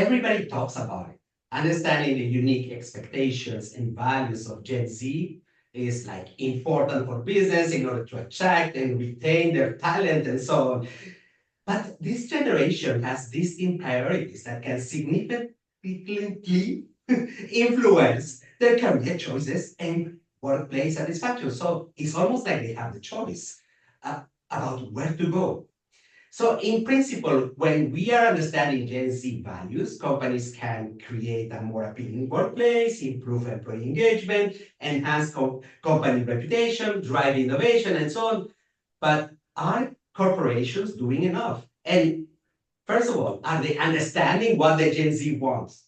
everybody talks about it. Understanding the unique expectations and values of Gen Z is like important for business in order to attract and retain their talent and so on. But this generation has distinct priorities that can significantly influence their career choices and workplace satisfaction. So it's almost like they have the choice about where to go. So in principle, when we are understanding Gen Z values, companies can create a more appealing workplace, improve employee engagement, enhance company reputation, drive innovation, and so on. But are corporations doing enough? And first of all, are they understanding what the Gen Z wants?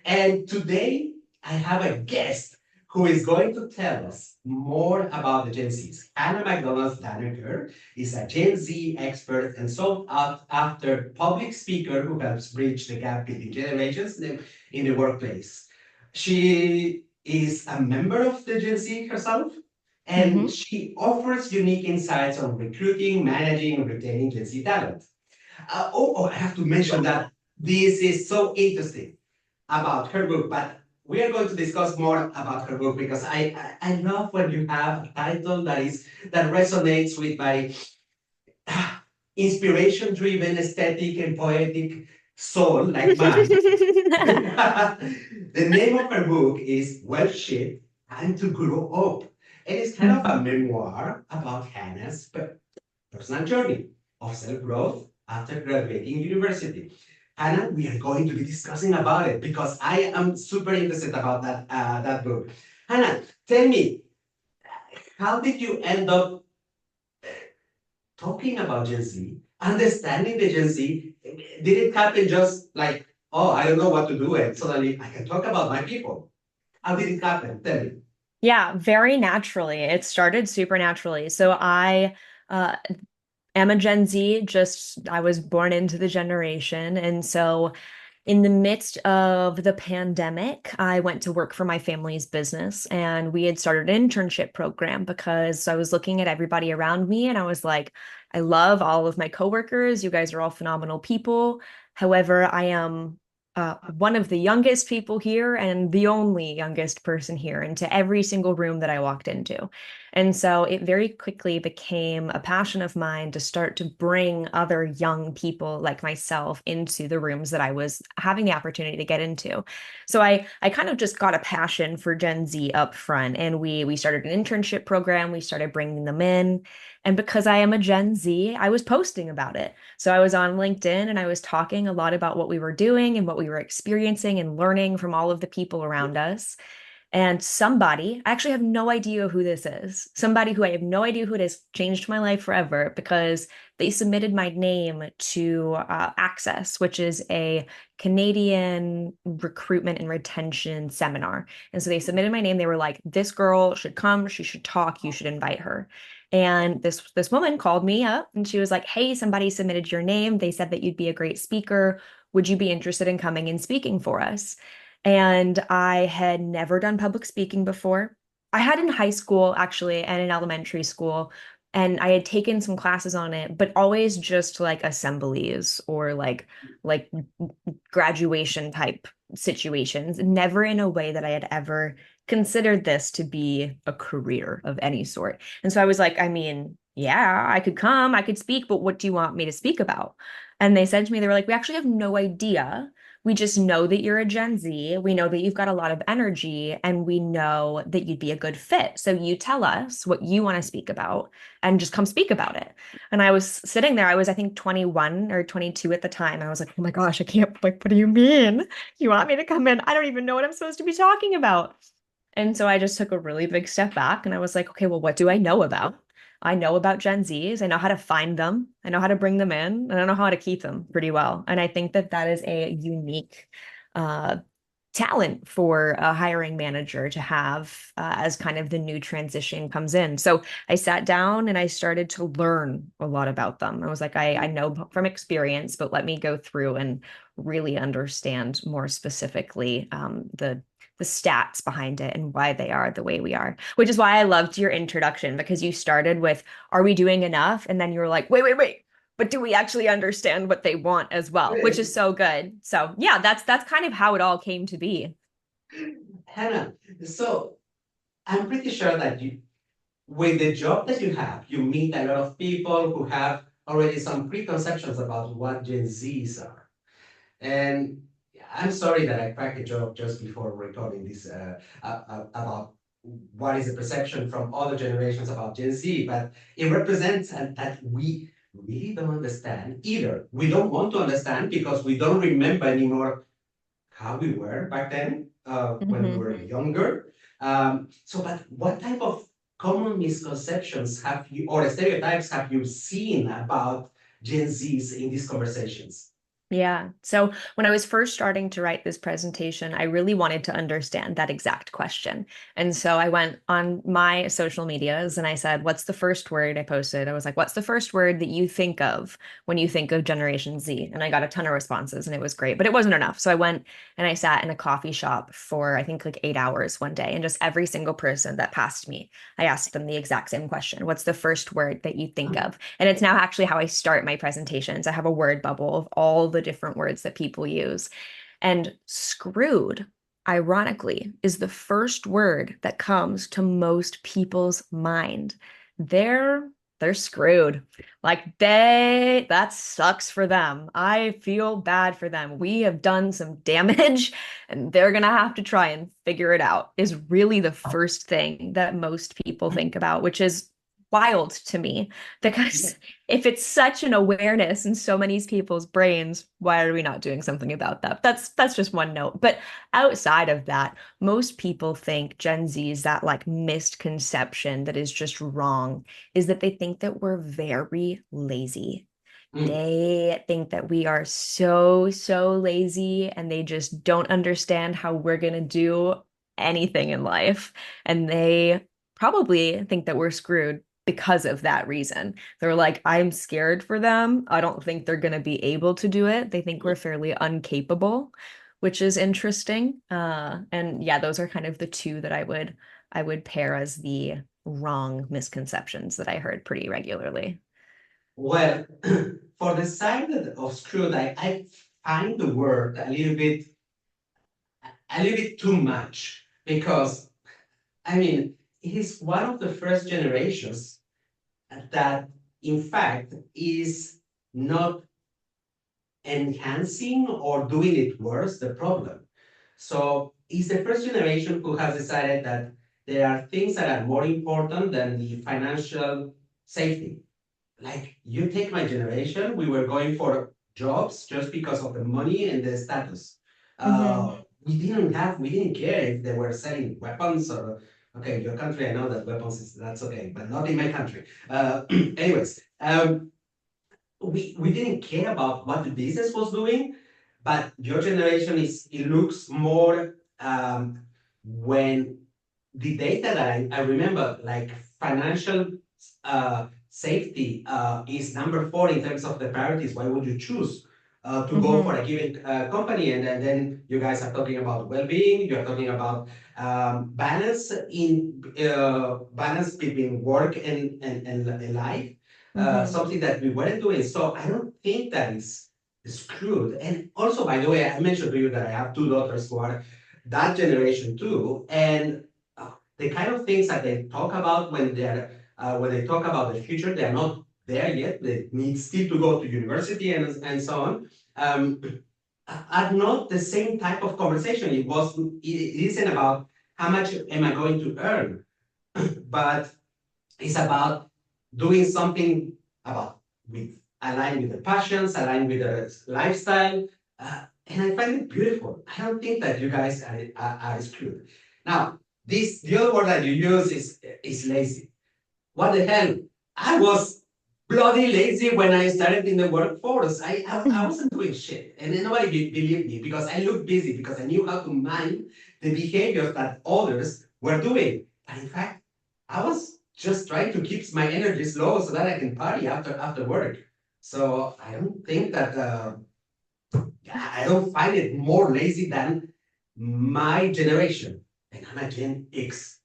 And today, I have a guest who is going to tell us more about the Gen Zs. Hannah MacDonald Dannecker is a Gen Z expert and sought after public speaker who helps bridge the gap between generations in the workplace. She is a member of the Gen Z herself, and she offers unique insights on recruiting, managing, and retaining Gen Z talent. I have to mention that this is so interesting about her book, but we are going to discuss more about her book because I love when you have a title that resonates with my inspiration-driven, aesthetic, and poetic soul like mine. The name of her book is Well Shit, Time to Grow Up. It is kind of a memoir about Hannah's personal journey of self-growth after graduating university. Hannah, we are going to be discussing about it because I am super interested about that book. Hannah, tell me, how did you end up talking about Gen Z, understanding the Gen Z? Did it happen just like, oh, I don't know what to do, and suddenly I can talk about my people? How did it happen? Tell me. Yeah, very naturally. It started super naturally. So I am a Gen Z, just I was born into the generation. And so in the midst of the pandemic, I went to work for my family's business and we had started an internship program because I was looking at everybody around me and I was like, I love all of my coworkers. You guys are all phenomenal people. However, I am one of the youngest people here and the only youngest person here into every single room that I walked into. And so it very quickly became a passion of mine to start to bring other young people like myself into the rooms that I was having the opportunity to get into. So I kind of just got a passion for Gen Z up front, and we started an internship program. We started bringing them in, and because I am a Gen Z, I was posting about it. So I was on LinkedIn and I was talking a lot about what we were doing and what we were experiencing and learning from all of the people around us. And somebody, I actually have no idea who this is, somebody who I have no idea who it is, changed my life forever because they submitted my name to Access, which is a Canadian recruitment and retention seminar. And so they submitted my name. They were like, this girl should come, she should talk, you should invite her. And this woman called me up and she was like, hey, somebody submitted your name. They said that you'd be a great speaker. Would you be interested in coming and speaking for us? And I had never done public speaking before. I had in high school, actually, and in elementary school, and I had taken some classes on it, but always just like assemblies or like graduation type situations, never in a way that I had ever considered this to be a career of any sort. And so I was like, I mean, yeah, I could come, I could speak, but what do you want me to speak about? And they said to me, they were like, we actually have no idea. We just know that you're a Gen Z. We know that you've got a lot of energy and we know that you'd be a good fit. So you tell us what you want to speak about and just come speak about it. And I was sitting there, I was, I think, 21 or 22 at the time. I was like, oh my gosh, I can't, like, what do you mean? You want me to come in? I don't even know what I'm supposed to be talking about. And so I just took a really big step back and I was like, okay, well, what do I know about? I know about Gen Zs. I know how to find them. I know how to bring them in, and I know how to keep them pretty well. And I think that that is a unique uh, talent for a hiring manager to have as kind of the new transition comes in. So I sat down and I started to learn a lot about them. I was like, I know from experience, but let me go through and really understand more specifically the stats behind it and why they are the way we are, which is why I loved your introduction because you started with, are we doing enough? And then you were like, wait, but do we actually understand what they want as well, which is so good. So yeah, that's kind of how it all came to be. Hannah, so I'm pretty sure that with the job that you have, you meet a lot of people who have already some preconceptions about what Gen Zs are. And I'm sorry that I cracked a joke just before recording this about what is the perception from other generations about Gen Z, but it represents that we really don't understand either. We don't want to understand because we don't remember anymore how we were back then when we were younger. But what type of common misconceptions have you, or stereotypes have you seen about Gen Zs in these conversations? Yeah. So when I was first starting to write this presentation, I really wanted to understand that exact question. And so I went on my social medias and I said, what's the first word I posted? I was like, what's the first word that you think of when you think of Generation Z? And I got a ton of responses and it was great, but it wasn't enough. So I went and I sat in a coffee shop for, I think, like 8 hours one day. And just every single person that passed me, I asked them the exact same question. What's the first word that you think of? And it's now actually how I start my presentations. I have a word bubble of all the different words that people use. And screwed, ironically, is the first word that comes to most people's mind. They're they're screwed. Like that sucks for them. I feel bad for them. We have done some damage and they're gonna have to try and figure it out, is really the first thing that most people think about, which is wild to me because if it's such an awareness in so many people's brains, why are we not doing something about that? That's just one note. But outside of that, most people think Gen Z is that like misconception that is just wrong, is that they think that we're very lazy. Mm. They think that we are so lazy and they just don't understand how we're going to do anything in life. And they probably think that we're screwed because of that reason. They're like, I'm scared for them. I don't think they're going to be able to do it. They think we're fairly incapable, which is interesting. And yeah, those are kind of the two that I would pair as the wrong misconceptions that I heard pretty regularly. Well, for the side of screwed, I find the word a little bit too much because I mean it is one of the first generations that in fact is not enhancing or doing it worse the problem. So it's the first generation who has decided that there are things that are more important than the financial safety. Like you take my generation, we were going for jobs just because of the money and the status. Hmm. We didn't care if they were selling weapons or, okay, your country, I know that weapons that's okay, but not in my country. Anyways, we didn't care about what the business was doing, but your generation it looks more when the data that I remember, like financial safety is number 4 in terms of the priorities. Why would you choose to go for Hmm. a given company? And then you guys are talking about well-being. You're talking about balance between work and life. Hmm. Something that we weren't doing. So I don't think that is screwed. And also, by the way, I mentioned to you that I have 2 daughters who are that generation too, and the kind of things that they talk about when they talk about the future, they are not there yet. They need still to go to university and so on. Are not the same type of conversation. It isn't about how much am I going to earn, but it's about doing something about with aligned with the passions, aligned with the lifestyle. And I find it beautiful. I don't think that you guys are screwed. Now, the other word that you use is lazy. What the hell? I was bloody lazy when I started in the workforce. I wasn't doing shit. And then nobody believed me because I looked busy, because I knew how to mind the behaviors that others were doing. But in fact, I was just trying to keep my energy low so that I can party after work. So I don't think that I don't find it more lazy than my generation. And I'm a Gen X.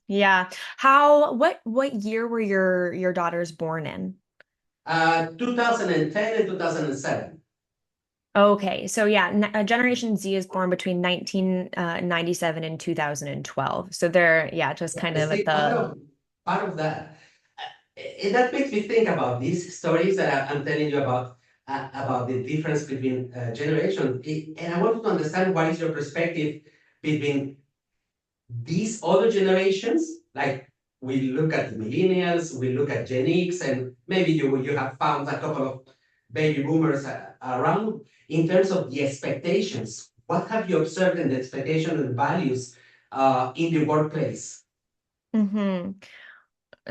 Yeah. What year were your daughters born in? 2010 and 2007. Okay, so yeah, Generation Z is born between 1997 and 2012. So they're, yeah, just kind I of at see the part of that. And that makes me think about these stories that I'm telling you about the difference between generations. And I want to understand what is your perspective between these other generations, like we look at the millennials, we look at Gen X, and maybe you have found a couple of baby boomers around in terms of the expectations. What have you observed in the expectation and values in the workplace? hmm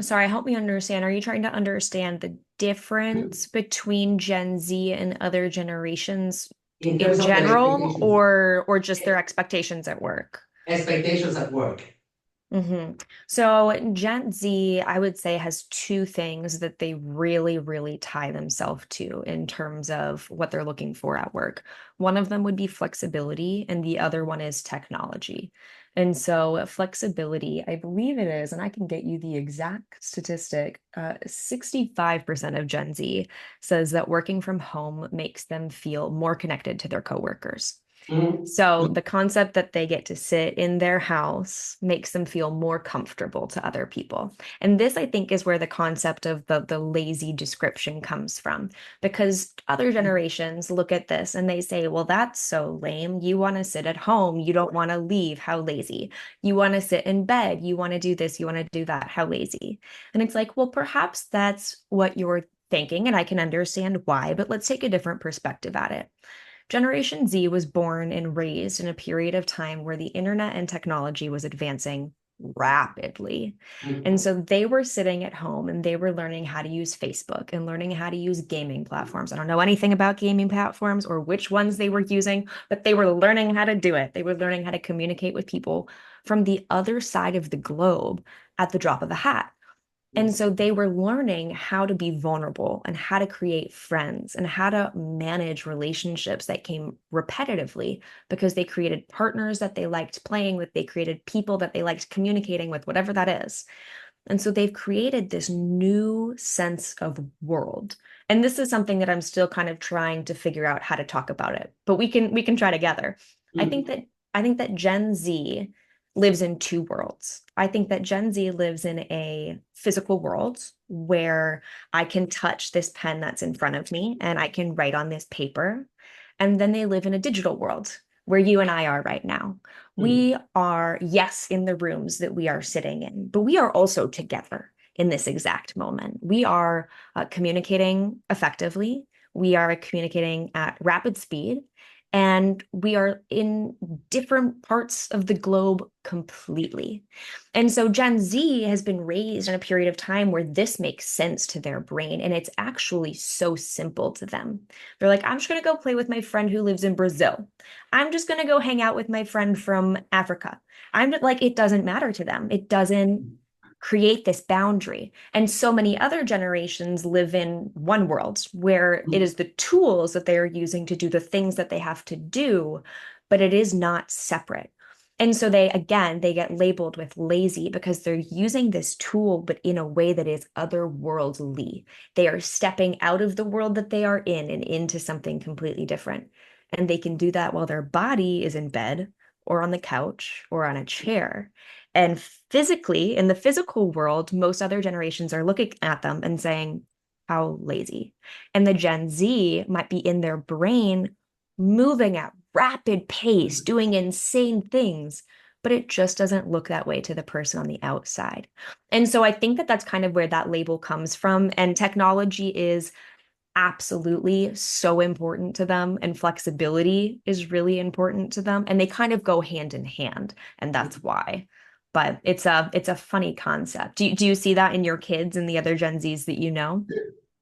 Sorry, help me understand. Are you trying to understand the difference between Gen Z and other generations In in terms of their general, expectations, or just their expectations at work? expectations at work. hmm So Gen Z, I would say, has two things that they really, really tie themselves to in terms of what they're looking for at work. One of them would be flexibility, and the other one is technology. And so flexibility, I believe it is, and I can get you the exact statistic, 65% of Gen Z says that working from home makes them feel more connected to their coworkers. Mhm. So the concept that they get to sit in their house makes them feel more comfortable to other people. And this, I think, is where the concept of the lazy description comes from. Because other generations look at this and they say, well, that's so lame. You want to sit at home. You don't want to leave. How lazy. You want to sit in bed. You want to do this. You want to do that. How lazy. And it's like, well, perhaps that's what you're thinking, and I can understand why, but let's take a different perspective at it. Generation Z was born and raised in a period of time where the internet and technology was advancing rapidly. And Mhm. so they were sitting at home and they were learning how to use Facebook and learning how to use gaming platforms. I don't know anything about gaming platforms or which ones they were using, but they were learning how to do it. They were learning how to communicate with people from the other side of the globe at the drop of a hat. And so they were learning how to be vulnerable and how to create friends and how to manage relationships that came repetitively because they created partners that they liked playing with. They created people that they liked communicating with, whatever that is. And so they've created this new sense of world. And this is something that I'm still kind of trying to figure out how to talk about it, but we can try together. I think Mhm. that I think that Gen Z lives in two worlds. I think that Gen Z lives in a physical world where I can touch this pen that's in front of me and I can write on this paper. And then they live in a digital world where you and I are right now. Mhm. We are, yes, in the rooms that we are sitting in, but we are also together in this exact moment. We are communicating effectively. We are communicating at rapid speed. And we are in different parts of the globe completely. And so Gen Z has been raised in a period of time where this makes sense to their brain. And it's actually so simple to them. They're like, I'm just going to go play with my friend who lives in Brazil. I'm just going to go hang out with my friend from Africa. I'm just, like, it doesn't matter to them. It doesn't create this boundary. And so many other generations live in one world where it is the tools that they are using to do the things that they have to do, but it is not separate. And so again, they get labeled with lazy because they're using this tool, but in a way that is otherworldly. They are stepping out of the world that they are in and into something completely different. And they can do that while their body is in bed or on the couch or on a chair. And physically, in the physical world, most other generations are looking at them and saying, how lazy. And the Gen Z might be in their brain moving at rapid pace, doing insane things, but it just doesn't look that way to the person on the outside. And so I think that that's kind of where that label comes from. And technology is absolutely so important to them, and flexibility is really important to them, and they kind of go hand in hand, and that's why. But it's a funny concept. Do you see that in your kids and the other Gen Zs that you know?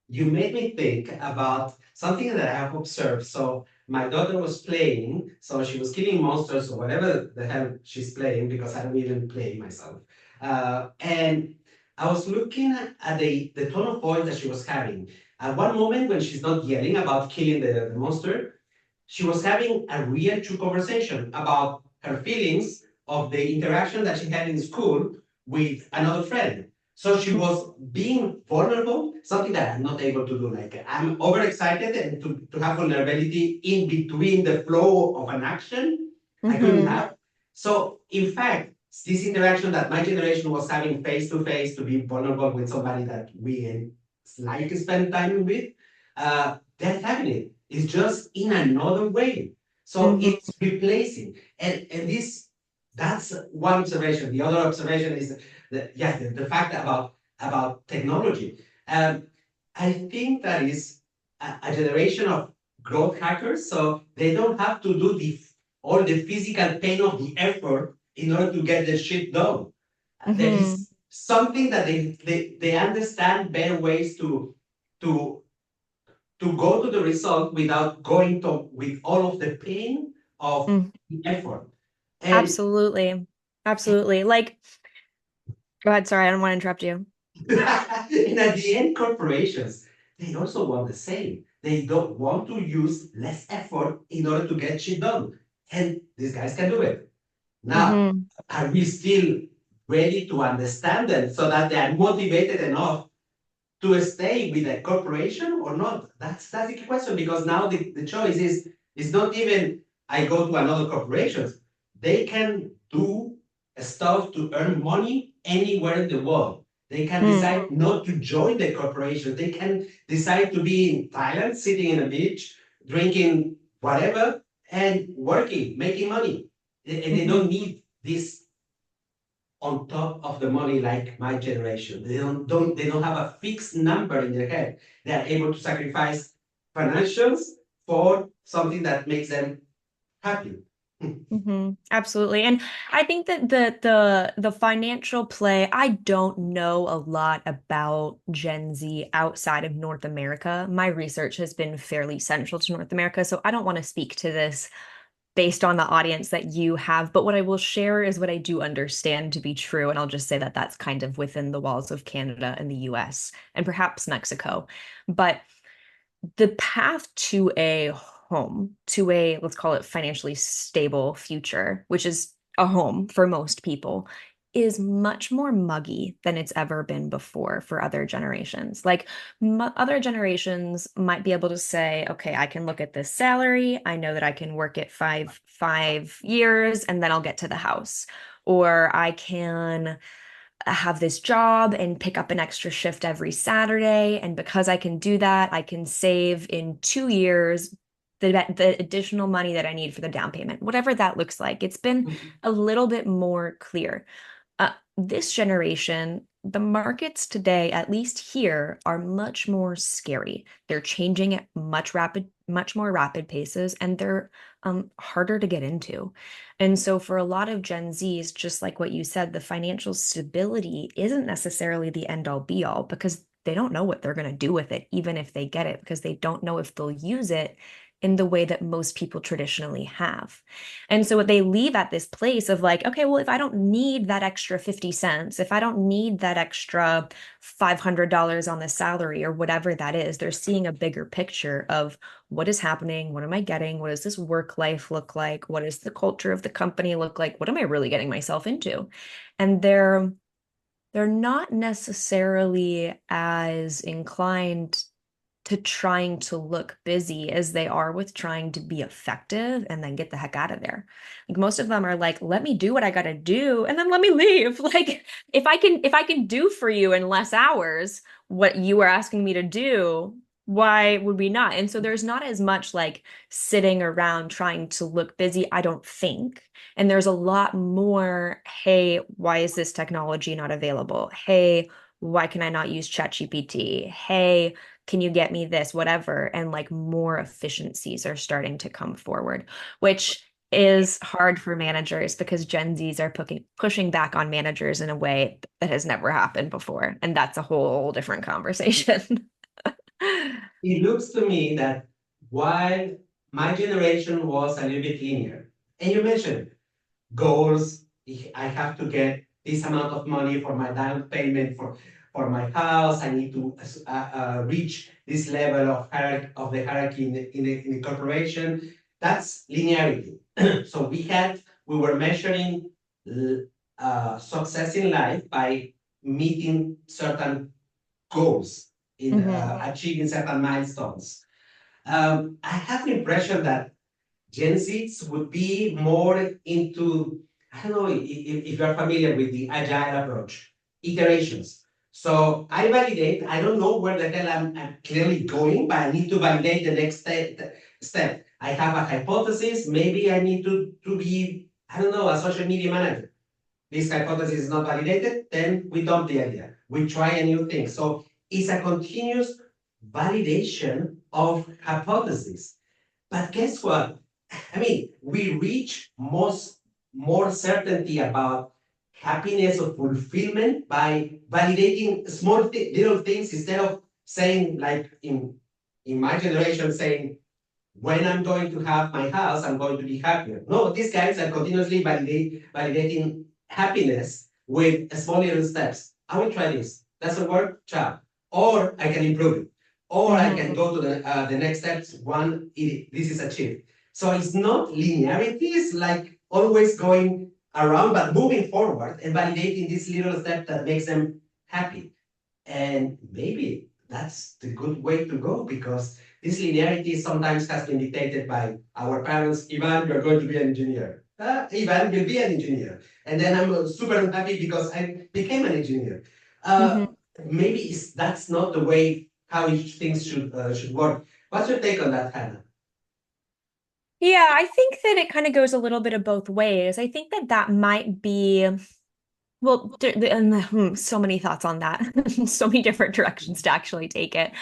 You made me think about something that I have observed. So my daughter was playing, so she was killing monsters or whatever the hell she's playing, because I don't even play myself. And I was looking at the tone of voice that she was having. At one moment, when she's not yelling about killing the monster, she was having a real true conversation about her feelings of the interaction that she had in school with another friend. So she was being vulnerable, something that I'm not able to do. Like I'm overexcited and to have vulnerability in between the flow of an action, I couldn't Mm-hmm. have. So in fact, this interaction that my generation was having face to face to be vulnerable with somebody that we like to spend time with, they're having it. It's just in another way. So Mm-hmm. it's replacing. And this that's one observation. The other observation is the fact about technology. Um, I think that is a generation of growth hackers, so they don't have to do all the physical pain of the effort in order to get the shit done. There Mm-hmm. is something that they understand better ways to to go to the result without going to with all of the pain of Mm. the effort. And Absolutely. Absolutely. Like, go ahead. Sorry, I don't want to interrupt you. and at the end, corporations, they also want the same. They don't want to use less effort in order to get shit done. And these guys can do it. Now, Mm-hmm. are we still ready to understand them so that they are motivated enough to stay with a corporation or not? That's the key question, because now the choice is not even I go to another corporation. They can do stuff to earn money anywhere in the world. They can decide not to join the corporation. They can decide to be in Thailand, sitting in a beach, drinking whatever, and working, making money. And they Mm-hmm. don't need this on top of the money like my generation. They don't have a fixed number in their head. They are able to sacrifice financials for something that makes them happy. Hmm. Absolutely. And I think that the financial play, I don't know a lot about Gen Z outside of North America. My research has been fairly central to North America, so I don't want to speak to this based on the audience that you have. But what I will share is what I do understand to be true, and I'll just say that that's kind of within the walls of Canada and the US and perhaps Mexico. But the path to a home, to a, let's call it financially stable future, which is a home for most people, is much more muggy than it's ever been before for other generations. Like other generations might be able to say, okay, I can look at this salary. I know that I can work it five years and then I'll get to the house. Or I can have this job and pick up an extra shift every Saturday. And because I can do that, I can save in 2 years the additional money that I need for the down payment, whatever that looks like. It's been a little bit more clear. This generation, the markets today, at least here, are much more scary. They're changing at much more rapid paces, and they're harder to get into. And so, for a lot of Gen Zs, just like what you said, the financial stability isn't necessarily the end all be all because they don't know what they're going to do with it, even if they get it, because they don't know if they'll use it in the way that most people traditionally have. And so they leave at this place of like, okay, well, if I don't need that extra 50 cents, if I don't need that extra $500 on the salary or whatever that is, they're seeing a bigger picture of what is happening, what am I getting, what does this work life look like, what does the culture of the company look like, what am I really getting myself into? And they're not necessarily as inclined to trying to look busy as they are with trying to be effective and then get the heck out of there. Like most of them are like, let me do what I got to do and then let me leave. Like if I can do for you in less hours what you are asking me to do, why would we not? And so there's not as much like sitting around trying to look busy, I don't think. And there's a lot more, hey, why is this technology not available? Hey, why can I not use ChatGPT? Hey, can you get me this, whatever? And like more efficiencies are starting to come forward, which is hard for managers because Gen Zs are pushing back on managers in a way that has never happened before. And that's a whole different conversation. It looks to me that while my generation was a little bit linear, and you mentioned goals. I have to get this amount of money for my down payment for my house. I need to reach this level of the hierarchy in the corporation. That's linearity. So we were measuring success in life by meeting certain goals, in achieving certain milestones. I have the impression that Gen Zs would be more into, I don't know if you're familiar with the agile approach, iterations. So I validate, I don't know where the hell I'm clearly going, but I need to validate the next step. I have a hypothesis, maybe I need to be, I don't know, a social media manager. This hypothesis is not validated, then we dump the idea. We try a new thing. So it's a continuous validation of hypotheses. But guess what? I mean, we reach more certainty about happiness or fulfillment by validating little things instead of saying, like in my generation, saying, when I'm going to have my house, I'm going to be happier. No, these guys are continuously validating happiness with small little steps. I will try this. Doesn't work, ciao. Or I can improve it. Or I can go to the next steps this is achieved. So it's not linearity, it's like always going around, but moving forward and validating this little step that makes them happy. And maybe that's the good way to go, because this linearity sometimes has been dictated by our parents. Ivan, you're going to be an engineer. Ivan will be an engineer. And then I'm super unhappy because I became an engineer. Maybe that's not the way how things should work. What's your take on that, Hannah? Yeah, I think that it kind of goes a little bit of both ways. I think that that might be, well, so many thoughts on that, so many different directions to actually take it.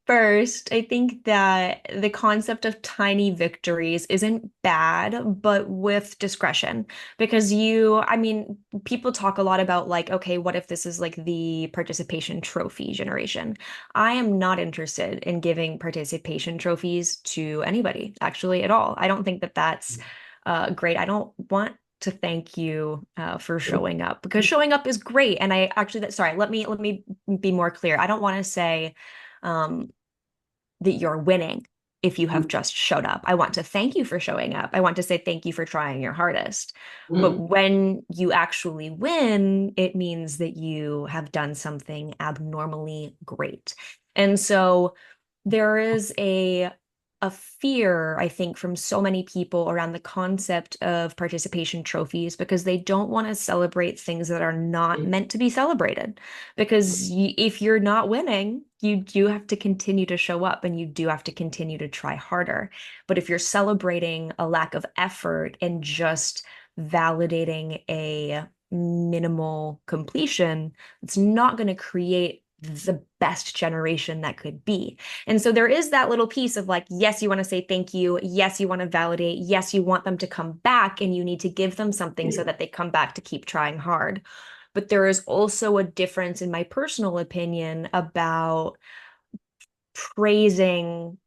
First, I think that the concept of tiny victories isn't bad, but with discretion. Because I mean, people talk a lot about like, okay, what if this is like the participation trophy generation? I am not interested in giving participation trophies to anybody, actually, at all. I don't think that that's great. I don't want to thank you for showing up, because showing up is great. And I actually, sorry, let me be more clear. I don't want to say that you're winning if you have just showed up. I want to thank you for showing up. I want to say thank you for trying your hardest. But when you actually win, it means that you have done something abnormally great. And so there is a fear, I think, from so many people around the concept of participation trophies, because they don't want to celebrate things that are not meant to be celebrated. Because if you're not winning, you do have to continue to show up and you do have to continue to try harder. But if you're celebrating a lack of effort and just validating a minimal completion, it's not going to create the best generation that could be. And so there is that little piece of like, yes, you want to say thank you. Yes, you want to validate. Yes, you want them to come back and you need to give them something so that they come back to keep trying hard. But there is also a difference, in my personal opinion, about praising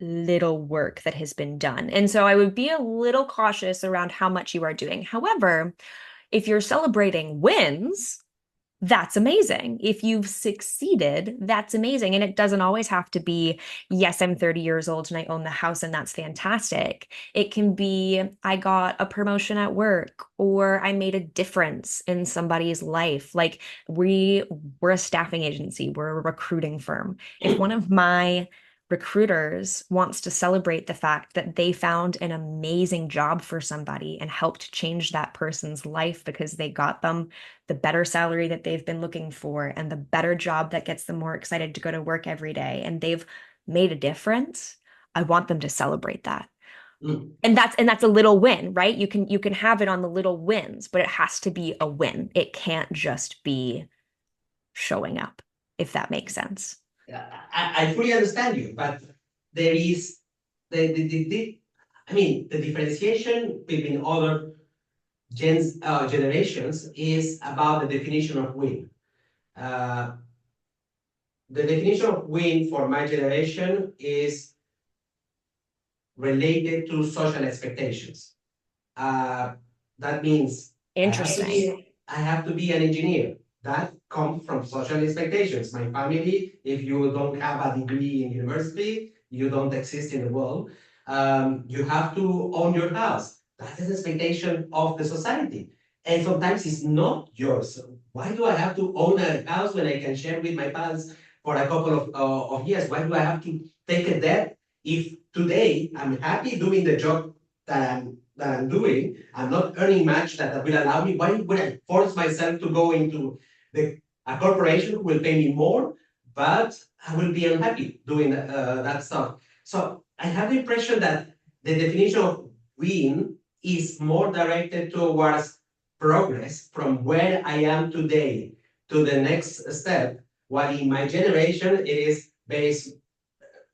little work that has been done. And so I would be a little cautious around how much you are doing. However, if you're celebrating wins, that's amazing. If you've succeeded, that's amazing. And it doesn't always have to be, yes, I'm 30 years old and I own the house and that's fantastic. It can be, I got a promotion at work, or I made a difference in somebody's life. Like we're a staffing agency, we're a recruiting firm. If one of my recruiters wants to celebrate the fact that they found an amazing job for somebody and helped change that person's life because they got them the better salary that they've been looking for and the better job that gets them more excited to go to work every day, and they've made a difference, I want them to celebrate that. And that's a little win, right? You can have it on the little wins, but it has to be a win. It can't just be showing up, if that makes sense. I fully understand you, but there is I mean, the differentiation between other generations is about the definition of win. The definition of win for my generation is related to social expectations. That means Interesting. I have to be an engineer. That comes from social expectations. My family, if you don't have a degree in university, you don't exist in the world. You have to own your house. That is the expectation of the society. And sometimes it's not yours. Why do I have to own a house when I can share with my parents for a couple of years? Why do I have to take a debt if today I'm happy doing the job that I'm doing? I'm not earning much that will allow me. Why would I force myself to go into a corporation who will pay me more, but I will be unhappy doing that stuff? So I have the impression that the definition of win is more directed towards progress from where I am today to the next step. While in my generation, it is based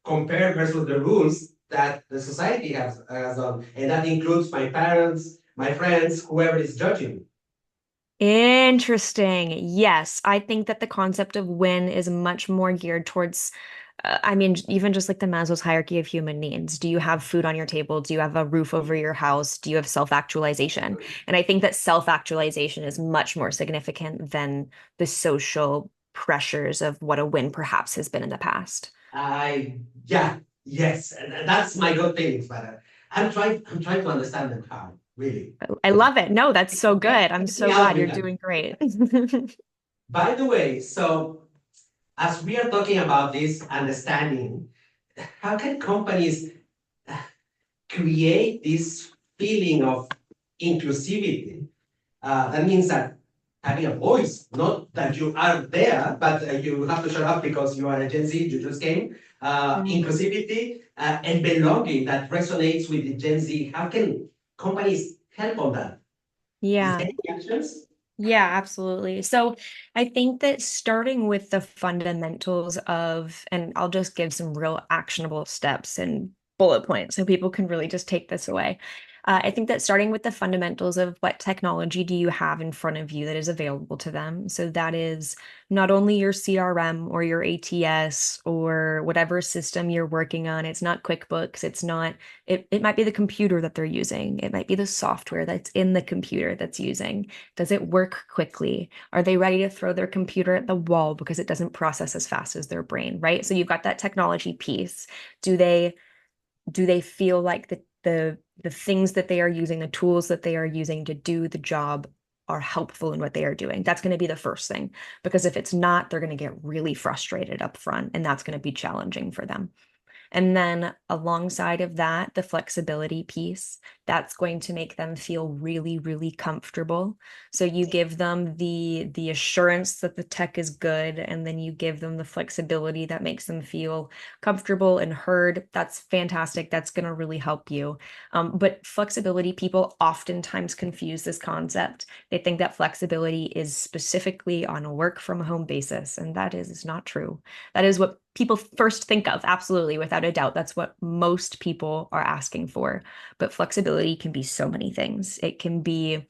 compared versus the rules that the society has done. And that includes my parents, my friends, whoever is judging. Interesting. Yes, I think that the concept of win is much more geared towards, I mean, even just like the Maslow's hierarchy of human needs. Do you have food on your table? Do you have a roof over your house? Do you have self-actualization? And I think that self-actualization is much more significant than the social pressures of what a win perhaps has been in the past. Yeah, yes, and that's my gut feelings, but I'm trying to understand them how, really. I love it. No, that's so good. I'm Help me so out glad with you're that. doing great. By the way, so as we are talking about this understanding, how can companies create this feeling of inclusivity? That means that having a voice, not that you are there, but you have to shut up because you are a Gen Z, you just came. Mm. Inclusivity and belonging that resonates with the Gen Z. How can companies help on that? Is Yeah. there any actions? Yeah, absolutely. So I think that starting with the fundamentals of, and I'll just give some real actionable steps and bullet points so people can really just take this away. I think that starting with the fundamentals of what technology do you have in front of you that is available to them. So that is not only your CRM or your ATS or whatever system you're working on. It's not QuickBooks. It's not, it might be the computer that they're using. It might be the software that's in the computer that's using. Does it work quickly? Are they ready to throw their computer at the wall because it doesn't process as fast as their brain, right? So you've got that technology piece. Do they feel like the things that they are using, the tools that they are using to do the job are helpful in what they are doing? That's going to be the first thing, because if it's not, they're going to get really frustrated up front, and that's going to be challenging for them. And then alongside of that, the flexibility piece, that's going to make them feel really, really comfortable. So you give them the assurance that the tech is good, and then you give them the flexibility that makes them feel comfortable and heard. That's fantastic. That's going to really help you. But flexibility, people oftentimes confuse this concept. They think that flexibility is specifically on a work from home basis, and that is not true. That is what people first think of, absolutely, without a doubt. That's what most people are asking for. But flexibility can be so many things. It can be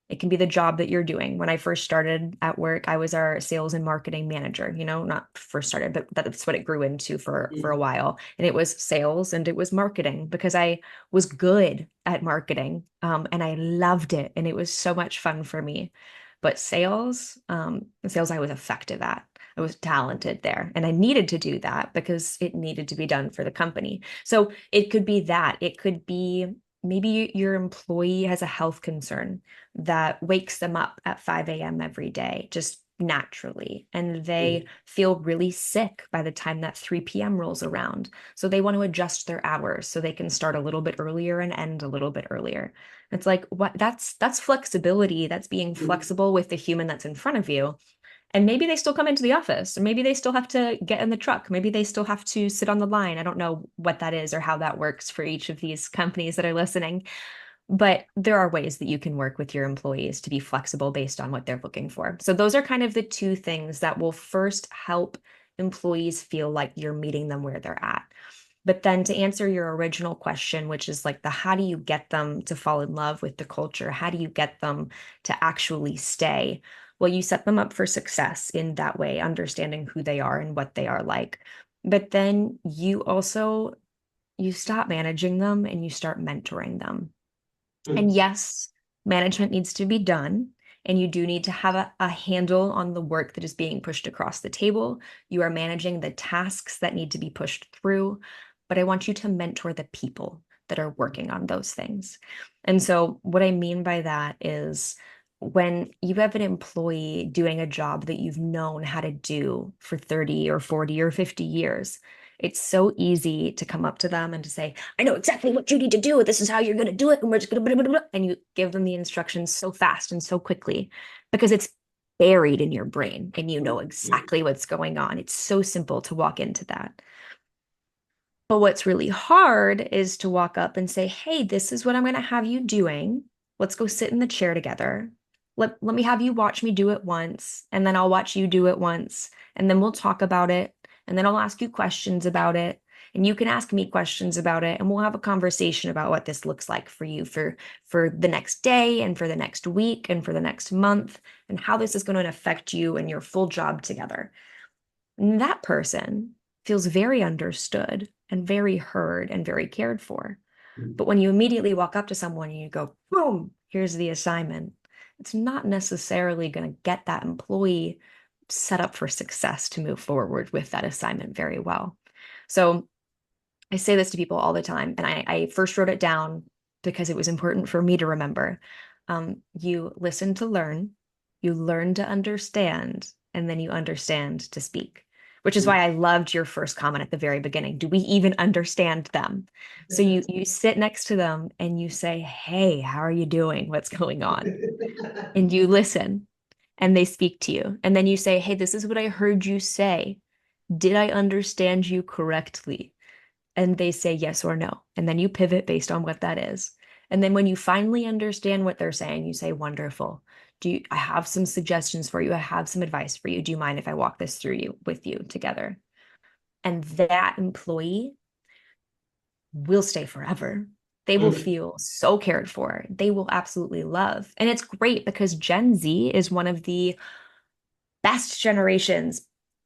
the job that you're doing. When I first started at work, I was our sales and marketing manager, not first started, but that's what it grew into for a while. And it was sales and it was marketing because I was good at marketing, and I loved it. And it was so much fun for me. But sales I was effective at. I was talented there, and I needed to do that because it needed to be done for the company. So it could be that. It could be maybe your employee has a health concern that wakes them up at 5 a.m. every day, just naturally, and they feel really sick by the time that 3 p.m. rolls around. So they want to adjust their hours so they can start a little bit earlier and end a little bit earlier. It's like, what, that's flexibility. That's being flexible with the human that's in front of you. And maybe they still come into the office, or maybe they still have to get in the truck. Maybe they still have to sit on the line. I don't know what that is or how that works for each of these companies that are listening. But there are ways that you can work with your employees to be flexible based on what they're looking for. So those are kind of the two things that will first help employees feel like you're meeting them where they're at. But then to answer your original question, which is like the how do you get them to fall in love with the culture? How do you get them to actually stay? Well, you set them up for success in that way, understanding who they are and what they are like. But then you stop managing them and you start mentoring them. And yes, management needs to be done. And you do need to have a handle on the work that is being pushed across the table. You are managing the tasks that need to be pushed through. But I want you to mentor the people that are working on those things. And so, what I mean by that is when you have an employee doing a job that you've known how to do for 30 or 40 or 50 years, it's so easy to come up to them and to say, I know exactly what you need to do. This is how you're going to do it. And we're just going to, blah, blah, blah, and you give them the instructions so fast and so quickly because it's buried in your brain and you know exactly what's going on. It's so simple to walk into that. But what's really hard is to walk up and say, hey, this is what I'm going to have you doing. Let's go sit in the chair together. Let me have you watch me do it once, and then I'll watch you do it once, and then we'll talk about it, and then I'll ask you questions about it, and you can ask me questions about it, and we'll have a conversation about what this looks like for you for the next day and for the next week and for the next month, and how this is going to affect you and your full job together. And that person feels very understood and very heard and very cared for. But when you immediately walk up to someone and you go, boom, here's the assignment, it's not necessarily going to get that employee set up for success to move forward with that assignment very well. So I say this to people all the time, and I first wrote it down because it was important for me to remember. You listen to learn, you learn to understand, and then you understand to speak, which is why I loved your first comment at the very beginning. Do we even understand them? So you sit next to them and you say, hey, how are you doing? What's going on? And you listen and they speak to you. And then you say, hey, this is what I heard you say. Did I understand you correctly? And they say yes or no. And then you pivot based on what that is. And then when you finally understand what they're saying, you say, wonderful. I have some suggestions for you. I have some advice for you. Do you mind if I walk this through you with you together? And that employee will stay forever. They will feel so cared for. They will absolutely love. And it's great because Gen Z is one of the best generations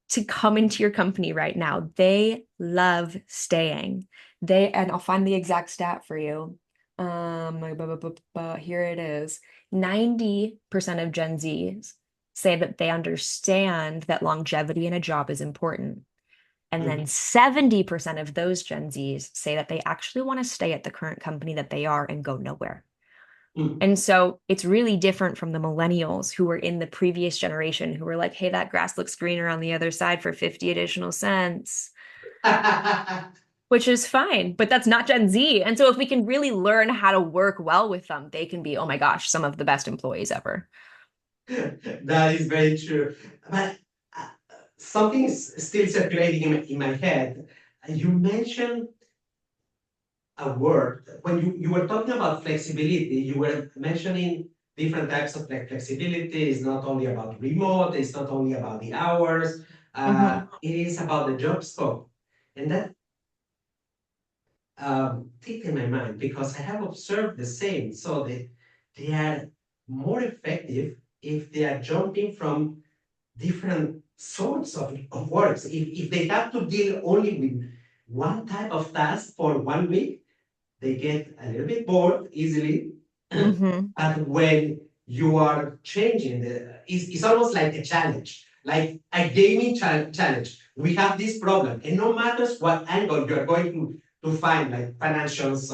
to come into your company right now. They love staying. And I'll find the exact stat for you. Here it is. 90% of Gen Zs say that they understand that longevity in a job is important. And then 70% of those Gen Zs say that they actually want to stay at the current company that they are and go nowhere. And so it's really different from the millennials who were in the previous generation who were like, hey, that grass looks greener on the other side for 50 additional cents, which is fine, but that's not Gen Z. And so if we can really learn how to work well with them, they can be, oh my gosh, some of the best employees ever. That is very true. But something is still circulating in my head. You mentioned a word when you were talking about flexibility. You were mentioning different types of flexibility. It's not only about remote. It's not only about the hours. It is about the job scope, and that ticked in my mind because I have observed the same. So they are more effective if they are jumping from different sorts of works. If they have to deal only with one type of task for 1 week, they get a little bit bored easily. But when you are changing, it's almost like a challenge, like a gaming challenge. We have this problem, and no matter what angle you're going to find, like financials,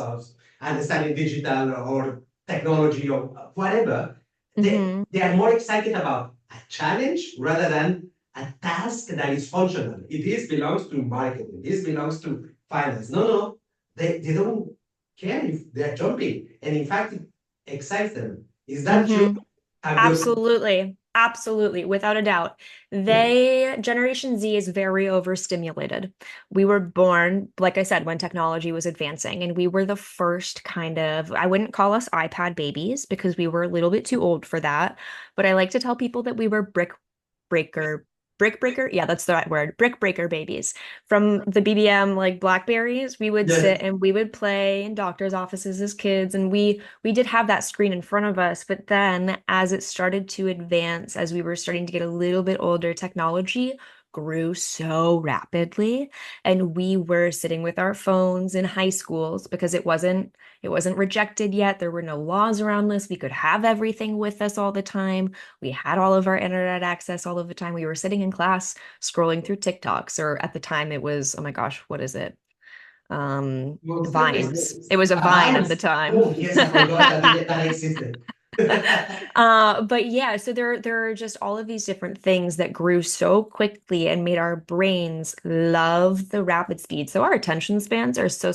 understanding digital or technology or whatever, they are more excited about a challenge rather than a task that is functional. This belongs to marketing. This belongs to finance. No, they don't care if they're jumping. And in fact, it excites them. Is that true? Absolutely. Absolutely. Without a doubt. Generation Z is very overstimulated. We were born, like I said, when technology was advancing, and we were the first I wouldn't call us iPad babies because we were a little bit too old for that. But I like to tell people that we were brick breaker. Yeah, that's the right word. Brick breaker babies from the BBM, like Blackberries. We would sit and we would play in doctors' offices as kids, and we did have that screen in front of us. But then, as it started to advance, as we were starting to get a little bit older, technology grew so rapidly, and we were sitting with our phones in high schools because it wasn't rejected yet. There were no laws around this. We could have everything with us all the time. We had all of our internet access all of the time. We were sitting in class scrolling through TikToks, or at the time it was, oh my gosh, what is it? Vines. It was a Vine at the Vines. time. Oh, yes, I forgot that existed. But yeah, so there are just all of these different things that grew so quickly and made our brains love the rapid speed. So our attention spans are so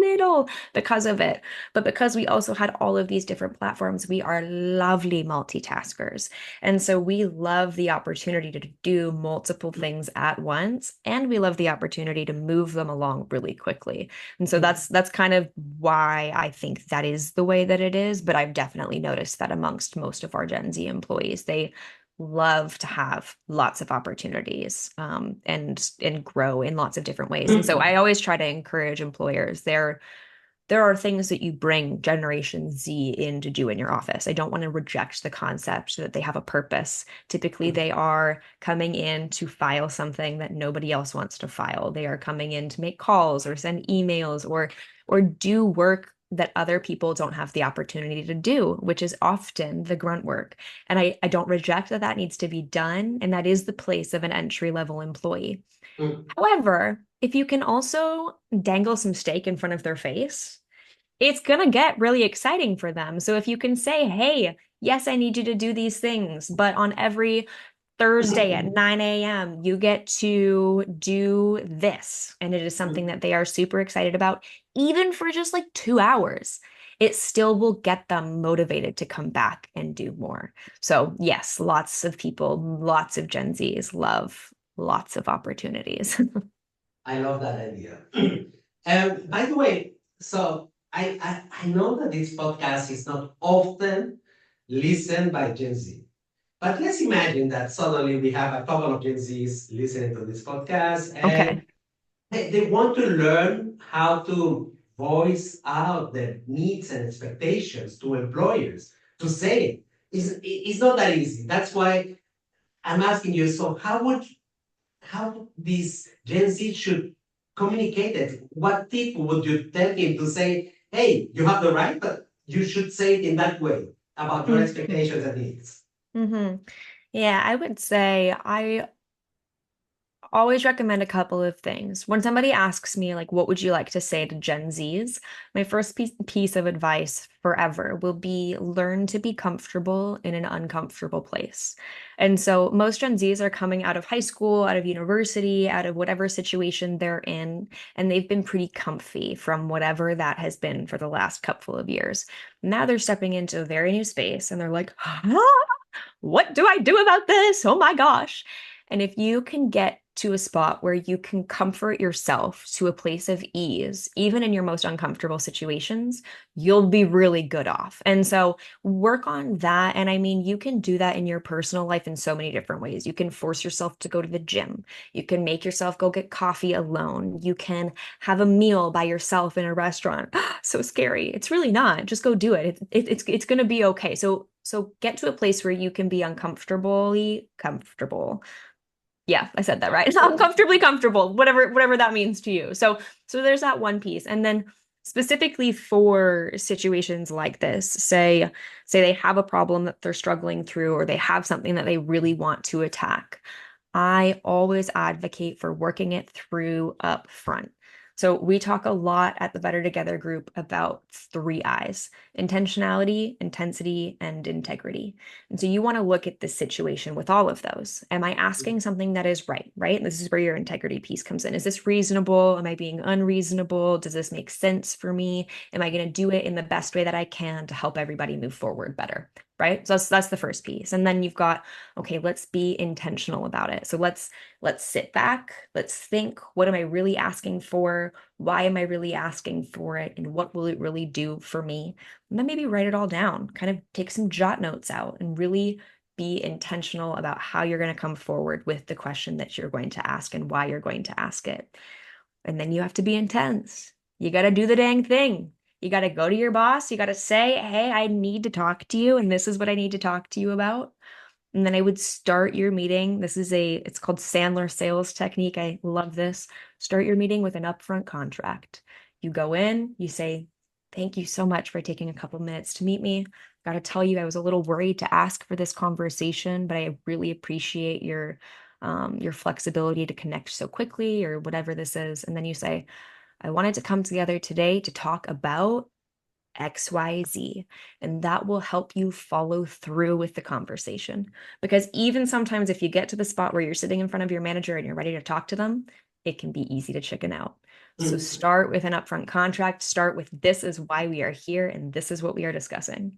little because of it. But because we also had all of these different platforms, we are lovely multitaskers. And so we love the opportunity to do multiple things at once, and we love the opportunity to move them along really quickly. And so that's kind of why I think that is the way that it is. But I've definitely noticed that amongst most of our Gen Z employees, they love to have lots of opportunities and grow in lots of different ways. And so I always try to encourage employers there are things that you bring Generation Z in to do in your office. I don't want to reject the concept that they have a purpose. Typically, they are coming in to file something that nobody else wants to file. They are coming in to make calls or send emails or do work that other people don't have the opportunity to do, which is often the grunt work. And I don't reject that that needs to be done, and that is the place of an entry-level employee. However, if you can also dangle some steak in front of their face, it's going to get really exciting for them. So if you can say, hey, yes, I need you to do these things, but on every Thursday at 9 a.m., you get to do this. And it is something that they are super excited about, even for just like 2 hours. It still will get them motivated to come back and do more. So, yes, lots of people, lots of Gen Zs love lots of opportunities. I love that idea. By the way, so I know that this podcast is not often listened by Gen Z, but let's imagine that suddenly we have a couple of Gen Zs listening to this podcast Okay. and they want to learn how to voice out their needs and expectations to employers to say it. It's not that easy. That's why I'm asking you, so how this Gen Z should communicate it? What tip would you tell him to say, hey, you have the right, but you should say it in that way about your Mhm. expectations and needs? Mhm. Yeah, I would say I always recommend a couple of things. When somebody asks me, like, what would you like to say to Gen Zs? My first piece of advice forever will be learn to be comfortable in an uncomfortable place. And so most Gen Zs are coming out of high school, out of university, out of whatever situation they're in, and they've been pretty comfy from whatever that has been for the last couple of years. Now they're stepping into a very new space and they're like, what do I do about this? Oh my gosh. And if you can get to a spot where you can comfort yourself to a place of ease, even in your most uncomfortable situations, you'll be really good off. And so work on that. And I mean, you can do that in your personal life in so many different ways. You can force yourself to go to the gym. You can make yourself go get coffee alone. You can have a meal by yourself in a restaurant. So scary. It's really not. Just go do it. It's going to be okay. So get to a place where you can be uncomfortably comfortable. Yeah, I said that right. Uncomfortably comfortable, whatever that means to you. So there's that one piece. And then specifically for situations like this, say they have a problem that they're struggling through or they have something that they really want to attack. I always advocate for working it through up front. So we talk a lot at the Better Together group about 3 I's: intentionality, intensity, and integrity. And so you want to look at the situation with all of those. Am I asking something that is right? Right? This is where your integrity piece comes in. Is this reasonable? Am I being unreasonable? Does this make sense for me? Am I going to do it in the best way that I can to help everybody move forward better? Right? So that's the first piece. And then you've got, okay, let's be intentional about it. So let's sit back, let's think, what am I really asking for? Why am I really asking for it? And what will it really do for me? And then maybe write it all down, kind of take some jot notes out and really be intentional about how you're going to come forward with the question that you're going to ask and why you're going to ask it. And then you have to be intense. You got to do the dang thing. You got to go to your boss. You got to say, hey, I need to talk to you, and this is what I need to talk to you about. And then I would start your meeting. It's called Sandler sales technique. I love this. Start your meeting with an upfront contract. You go in, you say, thank you so much for taking a couple minutes to meet me. Got to tell you, I was a little worried to ask for this conversation, but I really appreciate your flexibility to connect so quickly or whatever this is. And then you say, I wanted to come together today to talk about XYZ. And that will help you follow through with the conversation. Because even sometimes, if you get to the spot where you're sitting in front of your manager and you're ready to talk to them, it can be easy to chicken out. So Mm. start with an upfront contract, start with this is why we are here and this is what we are discussing.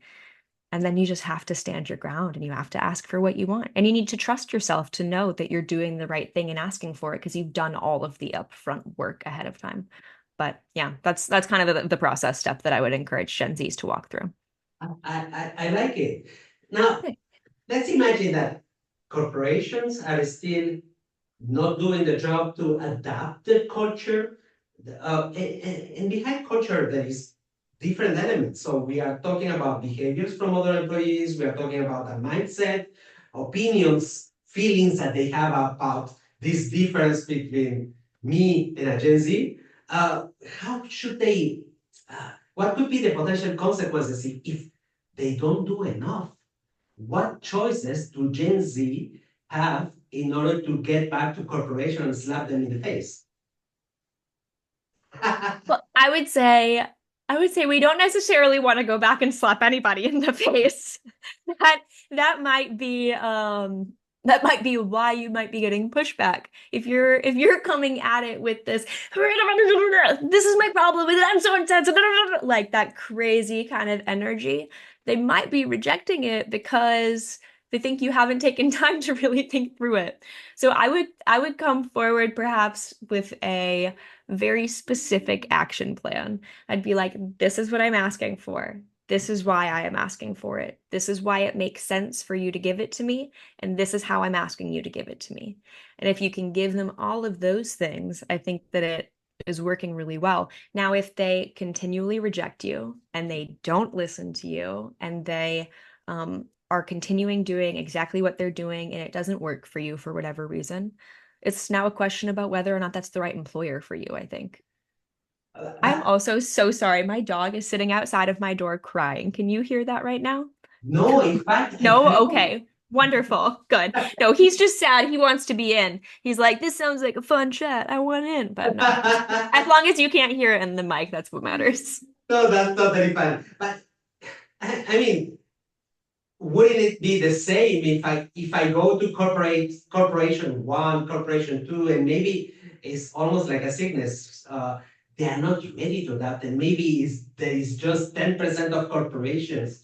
And then you just have to stand your ground and you have to ask for what you want. And you need to trust yourself to know that you're doing the right thing and asking for it because you've done all of the upfront work ahead of time. But yeah, that's kind of the process step that I would encourage Gen Zs to walk through. I like it. Now, let's imagine that corporations are still not doing the job to adapt the culture. And behind culture, there is different elements. So we are talking about behaviors from other employees. We are talking about a mindset, opinions, feelings that they have about this difference between me and a Gen Z. How should they? What could be the potential consequences if they don't do enough? What choices do Gen Z have in order to get back to corporation and slap them in the face? Well, I would say we don't necessarily want to go back and slap anybody in the face. That that might be that might be why you might be getting pushback. If you're coming at it with this is my problem with it, I'm so intense, like that crazy kind of energy, they might be rejecting it because they think you haven't taken time to really think through it. So I would come forward perhaps with a very specific action plan. I'd be like, this is what I'm asking for. This is why I am asking for it. This is why it makes sense for you to give it to me. And this is how I'm asking you to give it to me. And if you can give them all of those things, I think that it is working really well. Now, if they continually reject you and they don't listen to you and they are continuing doing exactly what they're doing and it doesn't work for you for whatever reason, it's now a question about whether or not that's the right employer for you, I think. I'm Uh, also so sorry. My dog is sitting outside of my door crying. Can you hear that right now? no, in fact, I No? don't. Okay. Wonderful. Good. No, he's just sad. He wants to be in. He's like, this sounds like a fun chat. I want in. But no, as long as you can't hear it in the mic, that's what matters. No, that's totally fine. But I mean, wouldn't it be the same if I go to corporation one, corporation two, and maybe it's almost like a sickness. They are not ready to adapt, and maybe there is just 10% of corporations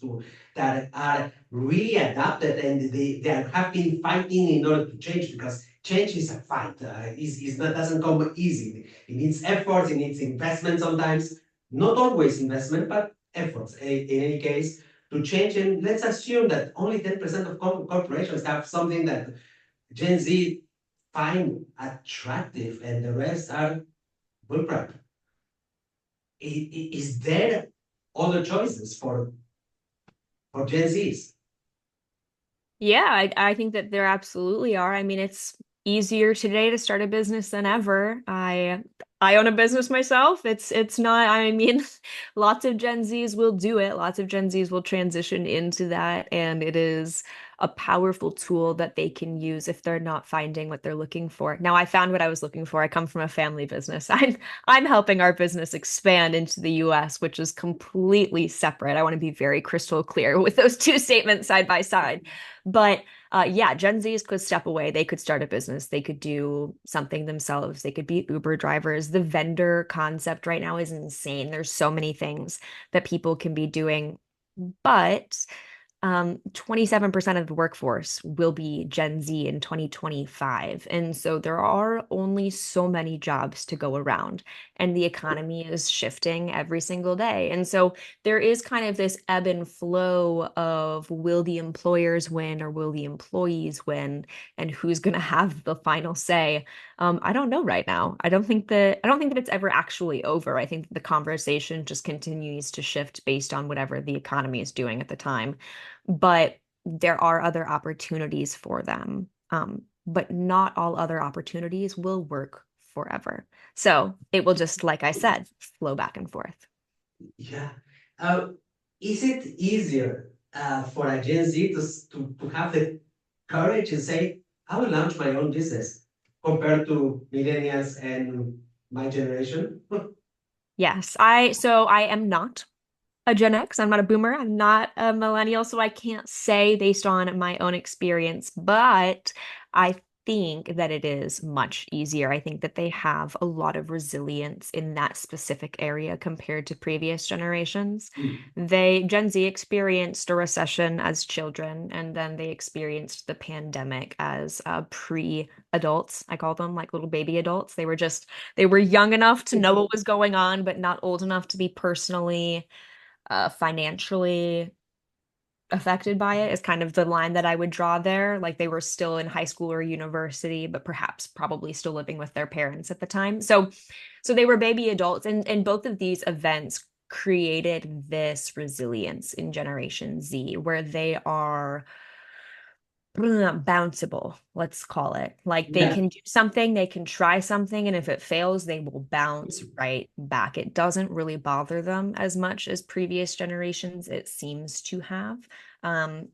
that are really adapted, and have been fighting in order to change because change is a fight. Is not doesn't come easy. It needs efforts. It needs investment sometimes. Not always investment, but efforts. In any case to change. And let's assume that only 10% of corporations have something that Gen Z find attractive and the rest are bullcrap. Is there other choices for Gen Zs? Yeah, I think that there absolutely are. I mean, it's easier today to start a business than ever. I own a business myself. It's not, I mean, lots of Gen Zs will do it. Lots of Gen Zs will transition into that, and it is a powerful tool that they can use if they're not finding what they're looking for. Now, I found what I was looking for. I come from a family business. I'm helping our business expand into the US, which is completely separate. I want to be very crystal clear with those two statements side by side. But yeah, Gen Zs could step away. They could start a business. They could do something themselves. They could be Uber drivers. The vendor concept right now is insane. There's so many things that people can be doing. But 27% of the workforce will be Gen Z in 2025. And so there are only so many jobs to go around, and the economy is shifting every single day. And so there is kind of this ebb and flow of will the employers win or will the employees win, and who's going to have the final say. I don't know right now. I don't think that it's ever actually over. I think the conversation just continues to shift based on whatever the economy is doing at the time, but there are other opportunities for them. But not all other opportunities will work forever. So it will just, like I said, flow back and forth. Yeah. Uh, is it easier for a Gen Z to have the courage and say, I will launch my own business compared to millennials and my generation? Yes, so I am not. a Gen X. I'm not a boomer. I'm not a millennial, so I can't say based on my own experience, but I think that it is much easier. I think that they have a lot of resilience in that specific area compared to previous generations. Mm. Gen Z experienced a recession as children, and then they experienced the pandemic as pre-adults. I call them like little baby adults. They were young enough to know what was going on, but not old enough to be personally financially affected by it is kind of the line that I would draw there. Like they were still in high school or university, but perhaps probably still living with their parents at the time. So they were baby adults, and both of these events created this resilience in Generation Z, where they are bounceable, let's call it. Like they Yeah. can do something, they can try something, and if it fails, they will bounce right back. It doesn't really bother them as much as previous generations, it seems to have.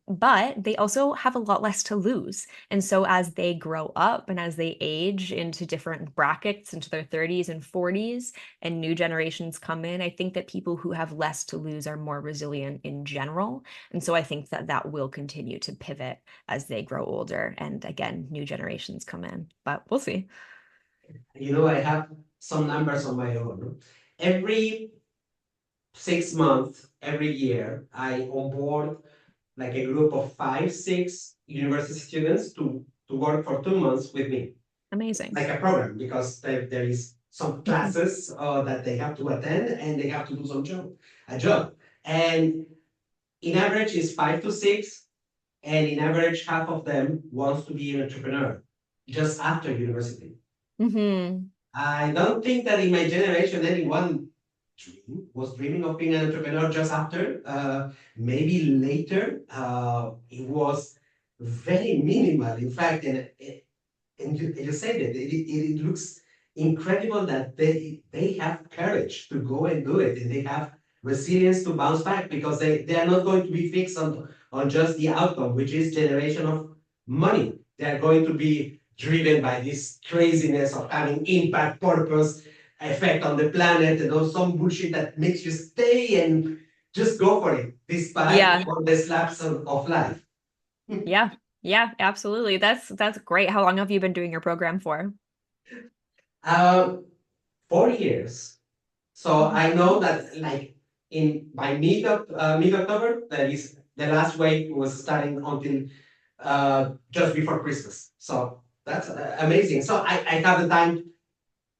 But they also have a lot less to lose. And so as they grow up and as they age into different brackets, into their 30s and 40s, and new generations come in, I think that people who have less to lose are more resilient in general. And so I think that that will continue to pivot as they grow older and again new generations come in, but we'll see. I have some numbers on my own. Every 6 months, every year, I onboard like a group of five, six university students to work for 2 months with me. It's Amazing. like a program because there is some Mhm. classes that they have to attend and they have to do a job. And in average is 5 to 6, and in average half of them wants to be an entrepreneur just after university. Mhm. I don't think that in my generation anyone was dreaming of being an entrepreneur just after. Maybe later, it was very minimal. In fact, and you said it looks incredible that they have courage to go and do it, and they have resilience to bounce back because they are not going to be fixed on just the outcome, which is generation of money. They are going to be driven by this craziness of having impact, purpose, effect on the planet, and all some bullshit that makes you stay and just go for it, despite Yeah. all the slaps of life. Yeah. Yeah, absolutely. That's great. How long have you been doing your program for? Um, 4 years. So Mhm. I know that like in by mid October, that is the last wave was starting until just before Christmas. So that's amazing. So I have the time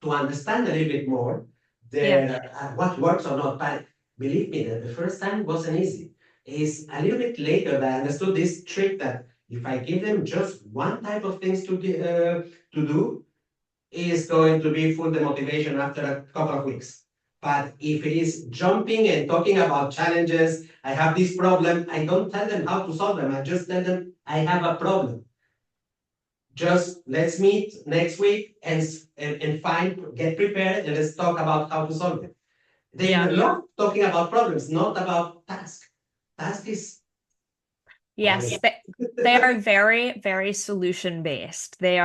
to understand a little bit more Yeah. their what works or not. But believe me, that the first time wasn't easy. It's a little bit later that I understood this trick that if I give them just one type of things to do, is going to be full demotivation after a couple of weeks. But if it is jumping and talking about challenges, I have this problem, I don't tell them how to solve them. I just tell them I have a problem. Just let's meet next week and find, get prepared, and let's talk about how to solve it. They Yeah. love talking about problems, not about task. Task is Yes, boring. they are very, very solution based. They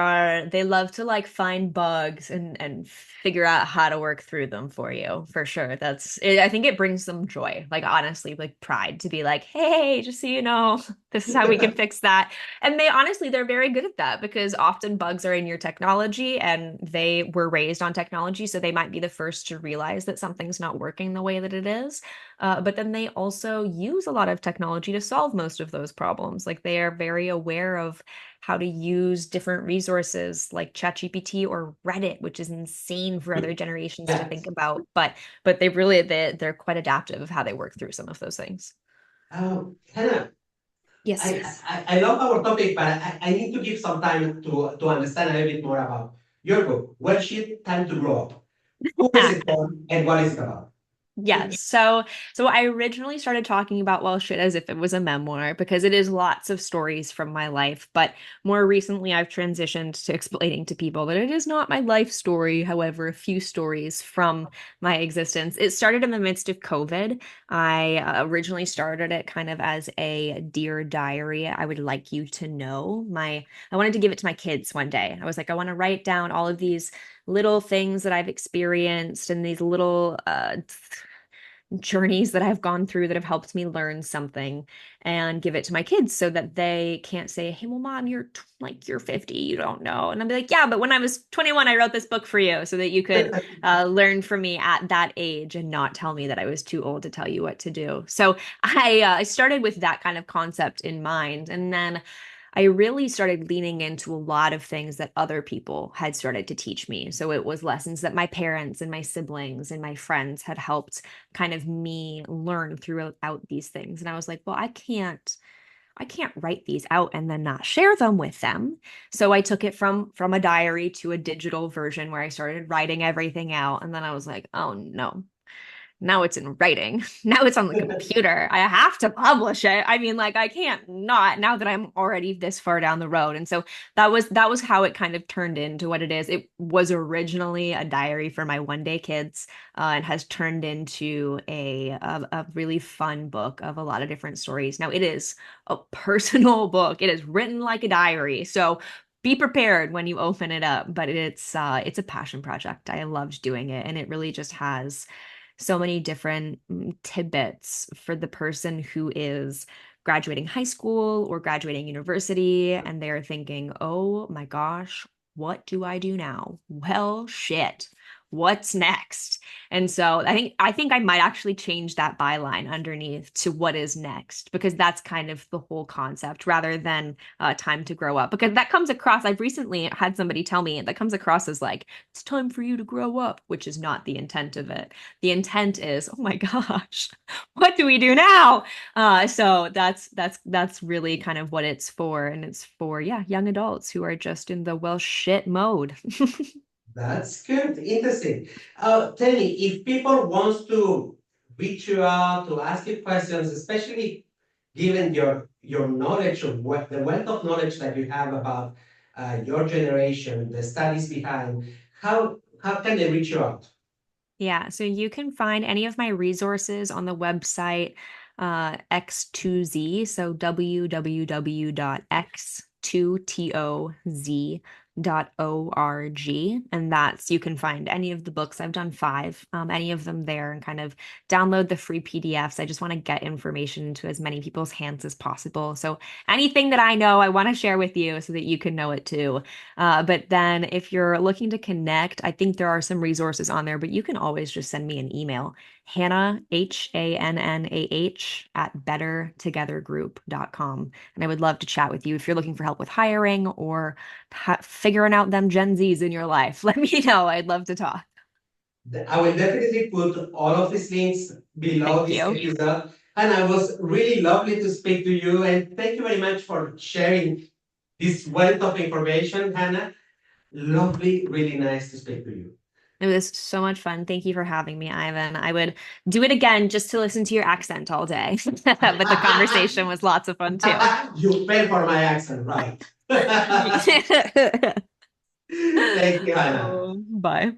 love to like find bugs and figure out how to work through them for you, for sure. I think it brings them joy, like honestly, like pride to be like, hey, just so you know, this is how we can fix that. And they're very good at that because often bugs are in your technology and they were raised on technology, so they might be the first to realize that something's not working the way that it is. But then they also use a lot of technology to solve most of those problems. Like they are very aware of how to use different resources like ChatGPT or Reddit, which is insane for other generations to Yeah. think about. But they're quite adaptive of how they work through some of those things. Hannah, Yes. I love our topic, but I need to give some time to understand a little bit more about your book. What should time to grow up? Who is it for and what is it about? Yes. So I originally started talking about Well Shit as if it was a memoir because it is lots of stories from my life, but more recently I've transitioned to explaining to people that it is not my life story, however, a few stories from my existence. It started in the midst of COVID. I originally started it kind of as a Dear Diary. I would like you to know. I wanted to give it to my kids one day. I was like, I want to write down all of these little things that I've experienced and these little journeys that I've gone through that have helped me learn something and give it to my kids so that they can't say, "Hey, well, mom, you're 50, you don't know." And I'll be like, "Yeah, but when I was 21, I wrote this book for you so that you could learn from me at that age and not tell me that I was too old to tell you what to do." So I started with that kind of concept in mind, and then I really started leaning into a lot of things that other people had started to teach me. So it was lessons that my parents and my siblings and my friends had helped kind of me learn throughout these things. And I was like, well, I can't write these out and then not share them with them. So I took it from a diary to a digital version where I started writing everything out. And then I was like, oh no, now it's in writing. Now it's on the computer. I have to publish it. I mean, like I can't not now that I'm already this far down the road. And so that was how it kind of turned into what it is. It was originally a diary for my one day kids, and has turned into a really fun book of a lot of different stories. Now it is a personal book. It is written like a diary. So be prepared when you open it up, but it's a passion project. I loved doing it, and it really just has so many different tidbits for the person who is graduating high school or graduating university and they're thinking, oh my gosh, what do I do now? Well, shit. What's next? And so I think I might actually change that byline underneath to what is next because that's kind of the whole concept rather than time to grow up because that comes across. I've recently had somebody tell me that comes across as like it's time for you to grow up, which is not the intent of it. The intent is, oh my gosh, what do we do now? So that's really kind of what it's for, and it's for yeah, young adults who are just in the well shit mode. That's good. Interesting. Tell me, if people wants to reach you out to ask you questions, especially given your knowledge of what the wealth of knowledge that you have about your generation, the studies behind, how can they reach you out? Yeah, so you can find any of my resources on the website X2Z, so www.x2toz.org. And that's you can find any of the books. I've done five, any of them there, and kind of download the free PDFs. I just want to get information into as many people's hands as possible. So anything that I know, I want to share with you so that you can know it too. But then if you're looking to connect, I think there are some resources on there, but you can always just send me an email, Hannah, HANNAH, at bettertogethergroup.com. And I would love to chat with you if you're looking for help with hiring or figuring out them Gen Zs in your life. Let me know. I'd love to talk. I will definitely put all of these links below Thank this you. episode. And I was really lovely to speak to you. And thank you very much for sharing this wealth of information, Hannah. Lovely, really nice to speak to you. It was so much fun. Thank you for having me, Ivan. I would do it again just to listen to your accent all day. But the conversation was lots of fun too. You fell for my accent, right? Thank you, Hannah. Oh, bye.